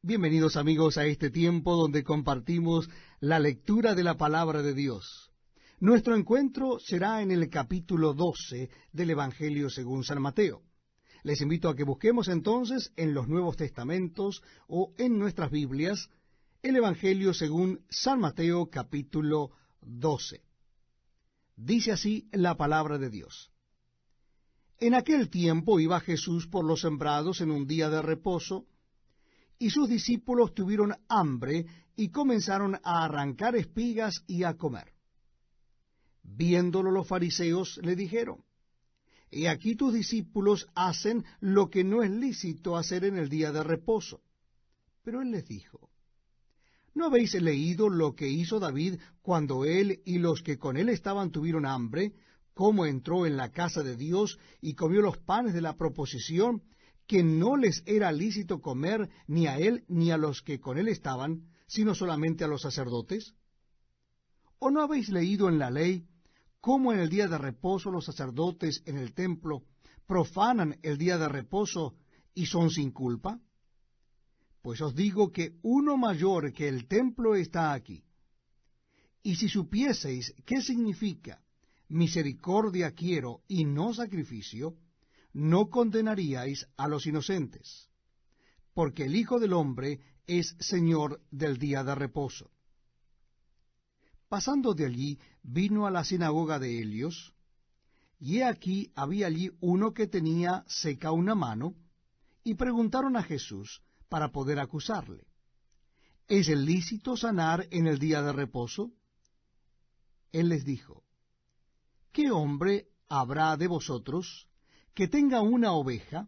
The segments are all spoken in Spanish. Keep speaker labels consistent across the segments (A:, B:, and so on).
A: Bienvenidos amigos a este tiempo donde compartimos la lectura de la palabra de Dios. Nuestro encuentro será en el capítulo 12 del Evangelio según San Mateo. Les invito a que busquemos entonces en los Nuevos Testamentos o en nuestras Biblias el Evangelio según San Mateo capítulo 12. Dice así la palabra de Dios. En aquel tiempo iba Jesús por los sembrados en un día de reposo, y sus discípulos tuvieron hambre y comenzaron a arrancar espigas y a comer. Viéndolo los fariseos le dijeron: He aquí tus discípulos hacen lo que no es lícito hacer en el día de reposo. Pero él les dijo: ¿No habéis leído lo que hizo David cuando él y los que con él estaban tuvieron hambre, cómo entró en la casa de Dios y comió los panes de la proposición, que no les era lícito comer ni a él ni a los que con él estaban, sino solamente a los sacerdotes? ¿O no habéis leído en la ley cómo en el día de reposo los sacerdotes en el templo profanan el día de reposo y son sin culpa? Pues os digo que uno mayor que el templo está aquí. Y si supieseis qué significa misericordia quiero y no sacrificio, no condenaríais a los inocentes, porque el Hijo del Hombre es Señor del día de reposo. Pasando de allí, vino a la sinagoga de Helios, y he aquí había allí uno que tenía seca una mano, y preguntaron a Jesús para poder acusarle: ¿Es lícito sanar en el día de reposo? Él les dijo: ¿Qué hombre habrá de vosotros que tenga una oveja,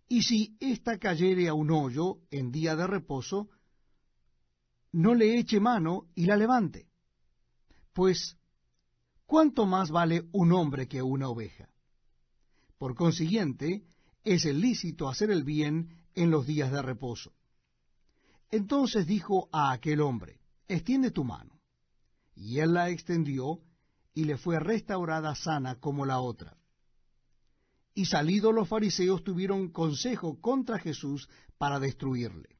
A: y si ésta cayere a un hoyo en día de reposo, no le eche mano y la levante? Pues, ¿cuánto más vale un hombre que una oveja? Por consiguiente, es lícito hacer el bien en los días de reposo. Entonces dijo a aquel hombre: extiende tu mano. Y él la extendió, y le fue restaurada sana como la otra. Y salidos los fariseos tuvieron consejo contra Jesús para destruirle.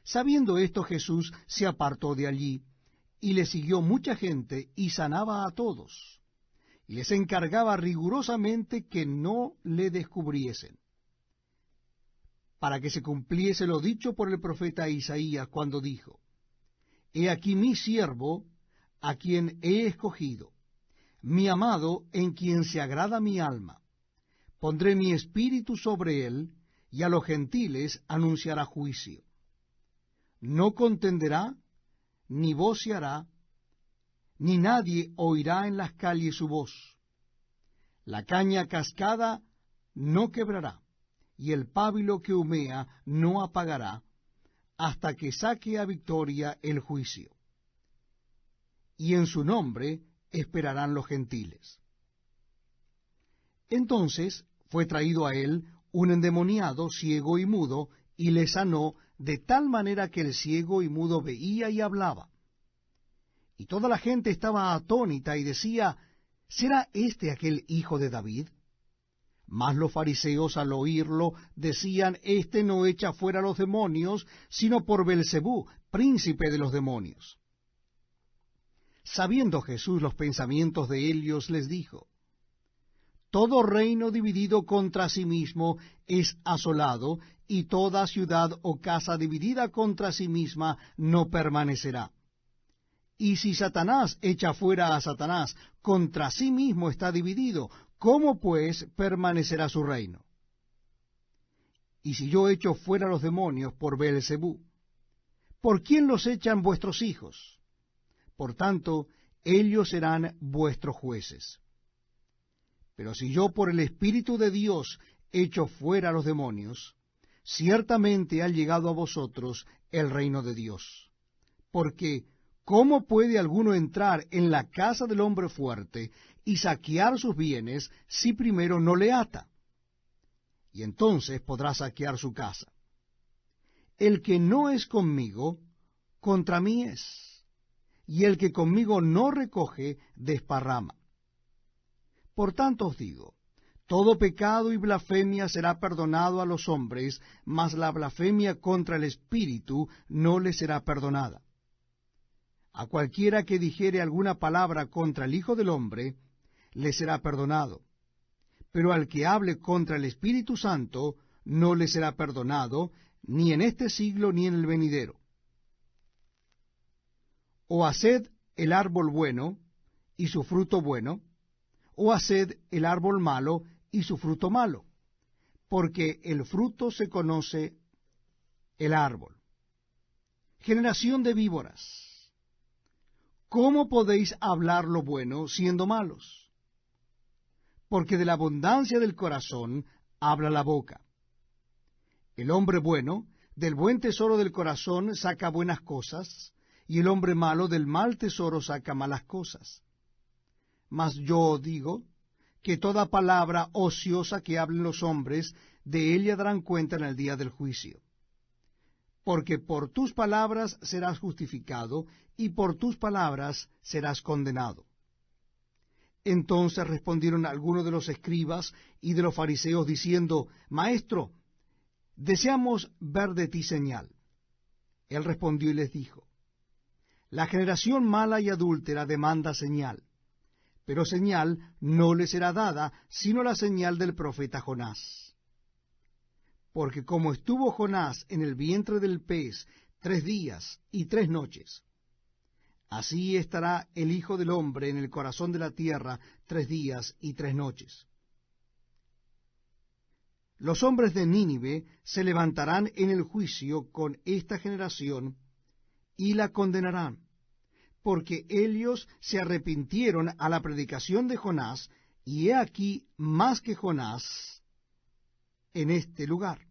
A: Sabiendo esto, Jesús se apartó de allí, y le siguió mucha gente, y sanaba a todos, y les encargaba rigurosamente que no le descubriesen, para que se cumpliese lo dicho por el profeta Isaías, cuando dijo: He aquí mi siervo, a quien he escogido, mi amado, en quien se agrada mi alma. Pondré mi espíritu sobre él, y a los gentiles anunciará juicio. No contenderá, ni voceará, ni nadie oirá en las calles su voz. La caña cascada no quebrará, y el pábilo que humea no apagará, hasta que saque a victoria el juicio. Y en su nombre esperarán los gentiles. Entonces fue traído a él un endemoniado, ciego y mudo, y le sanó, de tal manera que el ciego y mudo veía y hablaba. Y toda la gente estaba atónita y decía: ¿será este aquel hijo de David? Mas los fariseos al oírlo decían: Este no echa fuera los demonios, sino por Beelzebú, príncipe de los demonios. Sabiendo Jesús los pensamientos de ellos, les dijo: Todo reino dividido contra sí mismo es asolado, y toda ciudad o casa dividida contra sí misma no permanecerá. Y si Satanás echa fuera a Satanás, contra sí mismo está dividido, ¿cómo pues permanecerá su reino? Y si yo echo fuera los demonios por Beelzebú, ¿por quién los echan vuestros hijos? Por tanto, ellos serán vuestros jueces. Pero si yo por el Espíritu de Dios echo fuera los demonios, ciertamente ha llegado a vosotros el reino de Dios. Porque, ¿cómo puede alguno entrar en la casa del hombre fuerte y saquear sus bienes si primero no le ata? Y entonces podrá saquear su casa. El que no es conmigo, contra mí es, y el que conmigo no recoge, desparrama. Por tanto os digo, Todo pecado y blasfemia será perdonado a los hombres, mas la blasfemia contra el Espíritu no le será perdonada. A cualquiera que dijere alguna palabra contra el Hijo del Hombre, le será perdonado. Pero al que hable contra el Espíritu Santo, no le será perdonado, ni en este siglo ni en el venidero. O haced el árbol bueno, y su fruto bueno, o haced el árbol malo, y su fruto malo, porque el fruto se conoce el árbol. Generación de víboras, ¿cómo podéis hablar lo bueno siendo malos? Porque de la abundancia del corazón habla la boca. El hombre bueno del buen tesoro del corazón saca buenas cosas, y el hombre malo del mal tesoro saca malas cosas. Mas yo digo que toda palabra ociosa que hablen los hombres, de ella darán cuenta en el día del juicio. Porque por tus palabras serás justificado, y por tus palabras serás condenado. Entonces respondieron algunos de los escribas y de los fariseos, diciendo, Maestro, deseamos ver de ti señal. Él respondió y les dijo, La generación mala y adúltera demanda señal, pero señal no le será dada, sino la señal del profeta Jonás. Porque como estuvo Jonás en el vientre del pez 3 días y 3 noches, así estará el Hijo del Hombre en el corazón de la tierra 3 días y 3 noches. Los hombres de Nínive se levantarán en el juicio con esta generación y la condenarán, porque ellos se arrepintieron a la predicación de Jonás, y he aquí más que Jonás en este lugar.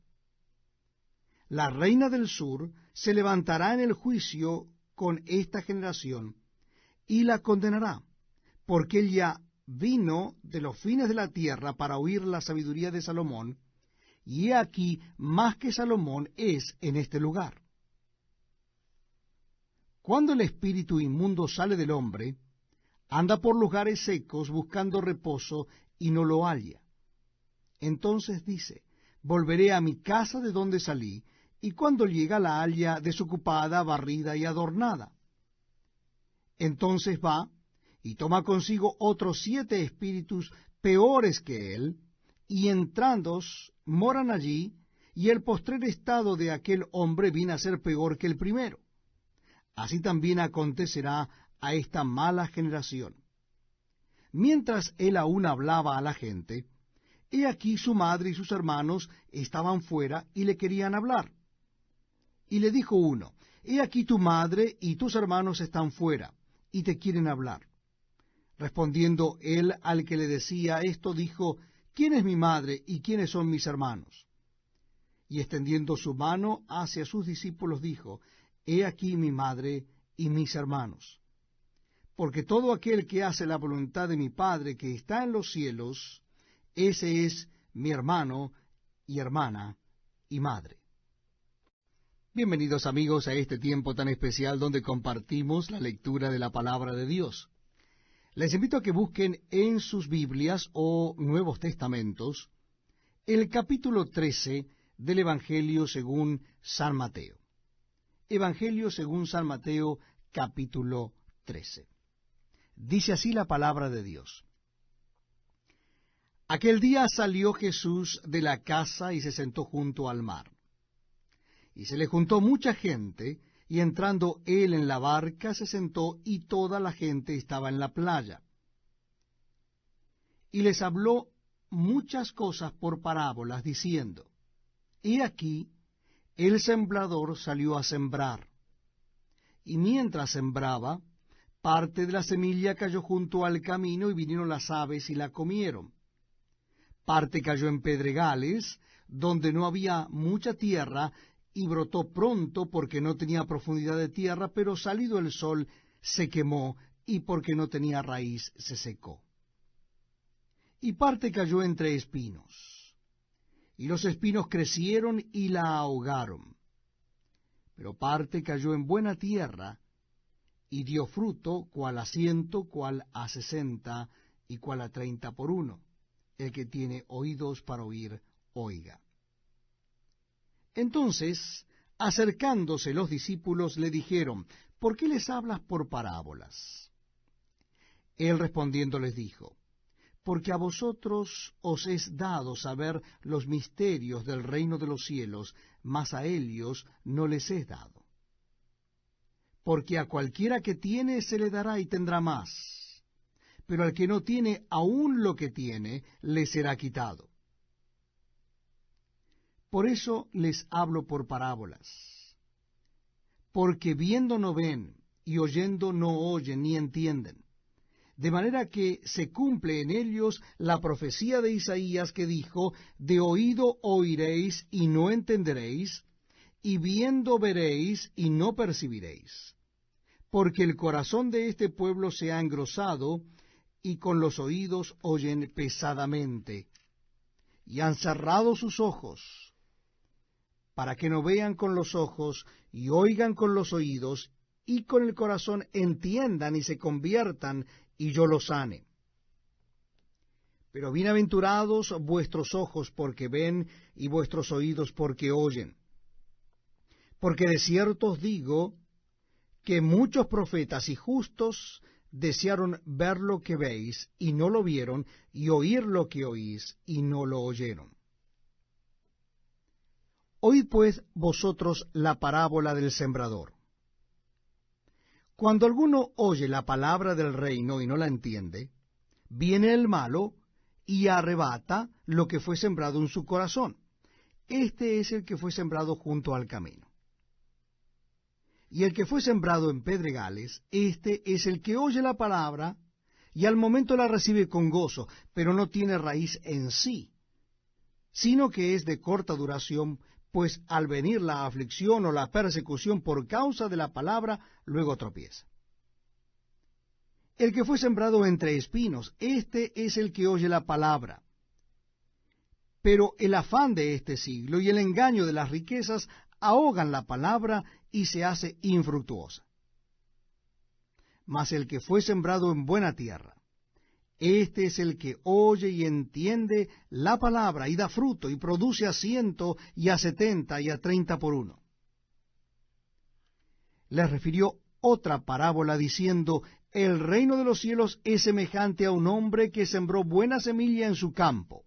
A: La reina del sur se levantará en el juicio con esta generación, y la condenará, porque ella vino de los fines de la tierra para oír la sabiduría de Salomón, y he aquí más que Salomón es en este lugar. Cuando el espíritu inmundo sale del hombre, anda por lugares secos buscando reposo y no lo halla. Entonces dice, volveré a mi casa de donde salí, y cuando llega la halla desocupada, barrida y adornada. Entonces va y toma consigo otros 7 espíritus peores que él, y entrando moran allí, y el postrer estado de aquel hombre viene a ser peor que el primero. Así también acontecerá a esta mala generación. Mientras él aún hablaba a la gente, he aquí su madre y sus hermanos estaban fuera y le querían hablar. Y le dijo uno, he aquí tu madre y tus hermanos están fuera, y te quieren hablar. Respondiendo él al que le decía esto, dijo, ¿quién es mi madre y quiénes son mis hermanos? Y extendiendo su mano hacia sus discípulos, dijo, he aquí mi madre y mis hermanos. Porque todo aquel que hace la voluntad de mi Padre que está en los cielos, ese es mi hermano y hermana y madre. Bienvenidos amigos a este tiempo tan especial donde compartimos la lectura de la palabra de Dios. Les invito a que busquen en sus Biblias o Nuevos Testamentos el capítulo 13 del Evangelio según San Mateo. Evangelio según San Mateo, capítulo 13. Dice así la palabra de Dios. Aquel día salió Jesús de la casa y se sentó junto al mar. Y se le juntó mucha gente, y entrando él en la barca se sentó, y toda la gente estaba en la playa. Y les habló muchas cosas por parábolas, diciendo, He aquí, el sembrador salió a sembrar, y mientras sembraba, parte de la semilla cayó junto al camino, y vinieron las aves y la comieron. Parte cayó en pedregales, donde no había mucha tierra, y brotó pronto porque no tenía profundidad de tierra, pero salido el sol se quemó, y porque no tenía raíz se secó. Y parte cayó entre espinos, y los espinos crecieron y la ahogaron. Pero parte cayó en buena tierra, y dio fruto, cual a 100, cual a 60, y cual a 30 por 1. El que tiene oídos para oír, oiga. Entonces, acercándose los discípulos, le dijeron, ¿por qué les hablas por parábolas? Él respondiendo les dijo, porque a vosotros os es dado saber los misterios del reino de los cielos, mas a ellos no les es dado. Porque a cualquiera que tiene se le dará y tendrá más, pero al que no tiene aún lo que tiene, le será quitado. Por eso les hablo por parábolas, porque viendo no ven, y oyendo no oyen ni entienden, de manera que se cumple en ellos la profecía de Isaías que dijo, de oído oiréis y no entenderéis, y viendo veréis y no percibiréis. Porque el corazón de este pueblo se ha engrosado, y con los oídos oyen pesadamente, y han cerrado sus ojos, para que no vean con los ojos, y oigan con los oídos, y con el corazón entiendan y se conviertan, y yo los sane. Pero bienaventurados vuestros ojos porque ven, y vuestros oídos porque oyen. Porque de cierto os digo, que muchos profetas y justos desearon ver lo que veis, y no lo vieron, y oír lo que oís, y no lo oyeron. Oíd pues vosotros la parábola del sembrador. Cuando alguno oye la palabra del reino y no la entiende, viene el malo y arrebata lo que fue sembrado en su corazón. Este es el que fue sembrado junto al camino. Y el que fue sembrado en pedregales, este es el que oye la palabra y al momento la recibe con gozo, pero no tiene raíz en sí, sino que es de corta duración, pues al venir la aflicción o la persecución por causa de la palabra, luego tropieza. El que fue sembrado entre espinos, este es el que oye la palabra. Pero el afán de este siglo y el engaño de las riquezas ahogan la palabra y se hace infructuosa. Mas el que fue sembrado en buena tierra, este es el que oye y entiende la palabra y da fruto y produce a 100 y a 70 y a 30 por uno. Les refirió otra parábola diciendo, el reino de los cielos es semejante a un hombre que sembró buena semilla en su campo.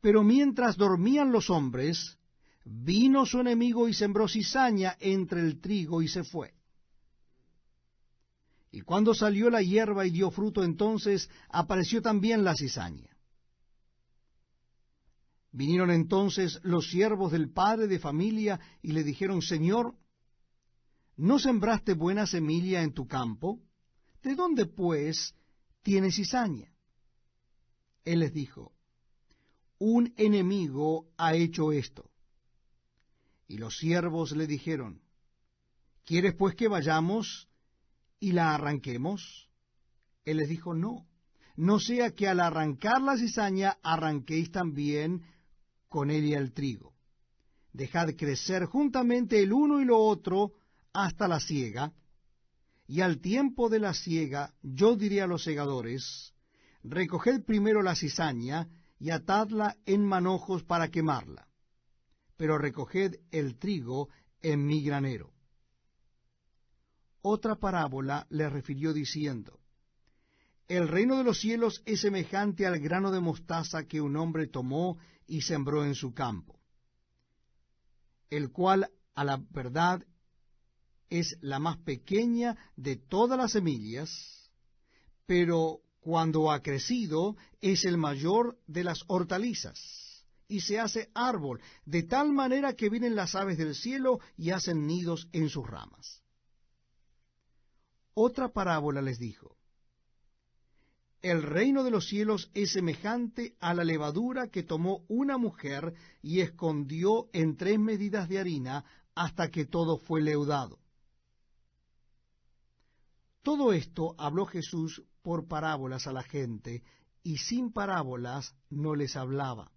A: Pero mientras dormían los hombres, vino su enemigo y sembró cizaña entre el trigo y se fue. Y cuando salió la hierba y dio fruto, entonces apareció también la cizaña. Vinieron entonces los siervos del padre de familia y le dijeron, Señor, ¿no sembraste buena semilla en tu campo? ¿De dónde, pues, tienes cizaña? Él les dijo, un enemigo ha hecho esto. Y los siervos le dijeron, ¿quieres pues que vayamos y la arranquemos? Él les dijo, no, no sea que al arrancar la cizaña arranquéis también con ella el trigo. Dejad crecer juntamente el uno y lo otro hasta la siega, y al tiempo de la siega yo diré a los segadores, recoged primero la cizaña y atadla en manojos para quemarla, pero recoged el trigo en mi granero. Otra parábola le refirió diciendo, el reino de los cielos es semejante al grano de mostaza que un hombre tomó y sembró en su campo, el cual a la verdad es la más pequeña de todas las semillas, pero cuando ha crecido es el mayor de las hortalizas, y se hace árbol, de tal manera que vienen las aves del cielo y hacen nidos en sus ramas. Otra parábola les dijo, el reino de los cielos es semejante a la levadura que tomó una mujer y escondió en 3 medidas de harina hasta que todo fue leudado. Todo esto habló Jesús por parábolas a la gente, y sin parábolas no les hablaba,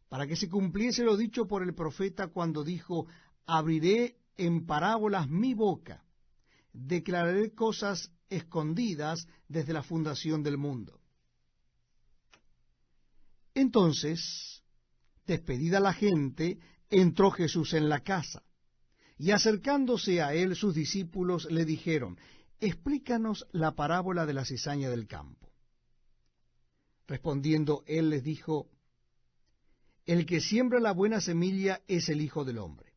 A: para que se cumpliese lo dicho por el profeta cuando dijo, abriré en parábolas mi boca, declararé cosas escondidas desde la fundación del mundo. Entonces, despedida la gente, entró Jesús en la casa, y acercándose a él sus discípulos le dijeron, explícanos la parábola de la cizaña del campo. Respondiendo él les dijo, el que siembra la buena semilla es el Hijo del Hombre.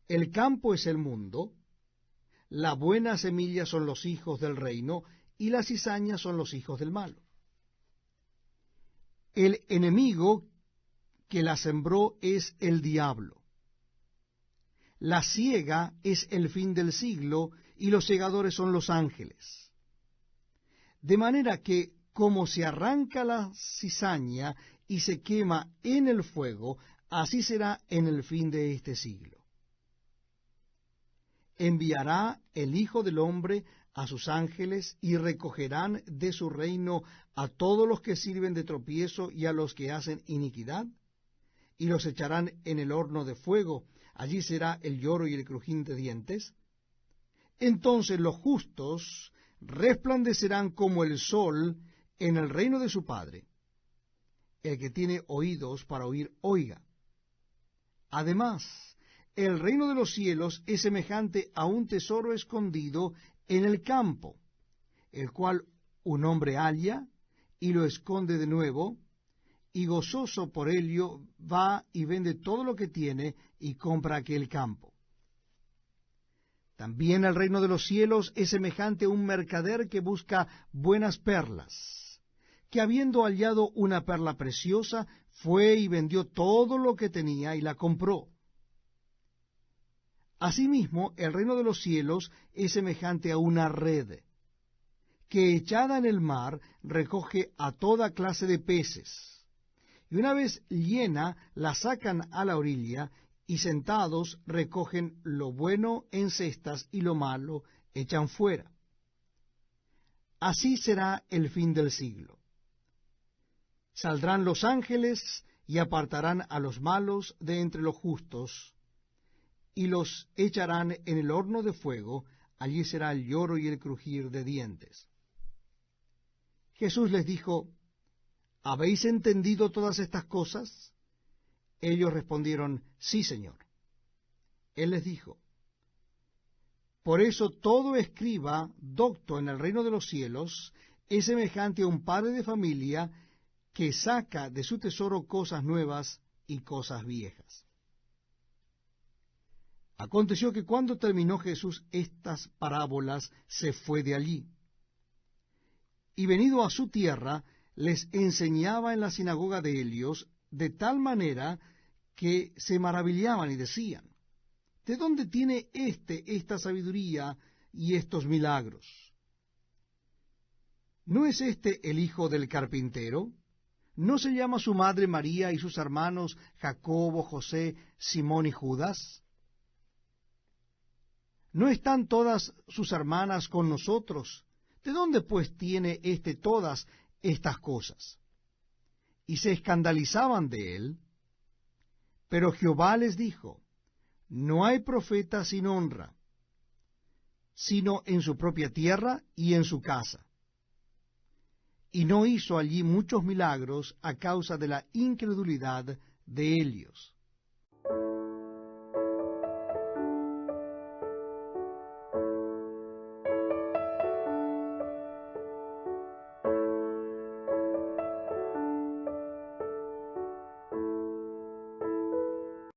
A: El campo es el mundo, la buena semilla son los hijos del reino, y las cizañas son los hijos del malo. El enemigo que la sembró es el diablo. La siega es el fin del siglo, y los segadores son los ángeles. De manera que, como se arranca la cizaña y se quema en el fuego, así será en el fin de este siglo. Enviará el Hijo del Hombre a sus ángeles, y recogerán de su reino a todos los que sirven de tropiezo y a los que hacen iniquidad, y los echarán en el horno de fuego. Allí será el lloro y el crujir de dientes. Entonces los justos resplandecerán como el sol en el reino de su Padre. El que tiene oídos para oír, oiga. Además, el reino de los cielos es semejante a un tesoro escondido en el campo, el cual un hombre halla y lo esconde de nuevo, y gozoso por ello va y vende todo lo que tiene y compra aquel campo. También el reino de los cielos es semejante a un mercader que busca buenas perlas, que habiendo hallado una perla preciosa, fue y vendió todo lo que tenía y la compró. Asimismo, el reino de los cielos es semejante a una red, que echada en el mar recoge a toda clase de peces, y una vez llena la sacan a la orilla, y sentados recogen lo bueno en cestas y lo malo echan fuera. Así será el fin del siglo. Saldrán los ángeles y apartarán a los malos de entre los justos, y los echarán en el horno de fuego. Allí será el lloro y el crujir de dientes. Jesús les dijo, ¿habéis entendido todas estas cosas? Ellos respondieron, sí, Señor. Él les dijo, por eso todo escriba docto en el reino de los cielos es semejante a un padre de familia que saca de su tesoro cosas nuevas y cosas viejas. Aconteció que cuando terminó Jesús estas parábolas, se fue de allí. Y venido a su tierra, les enseñaba en la sinagoga de ellos, de tal manera que se maravillaban y decían, ¿de dónde tiene esta sabiduría y estos milagros? ¿No es el hijo del carpintero? ¿No se llama su madre María y sus hermanos Jacobo, José, Simón y Judas? ¿No están todas sus hermanas con nosotros? ¿De dónde pues tiene todas estas cosas? Y se escandalizaban de él. Pero Jehová les dijo, no hay profeta sin honra, sino en su propia tierra y en su casa. Y no hizo allí muchos milagros a causa de la incredulidad de ellos.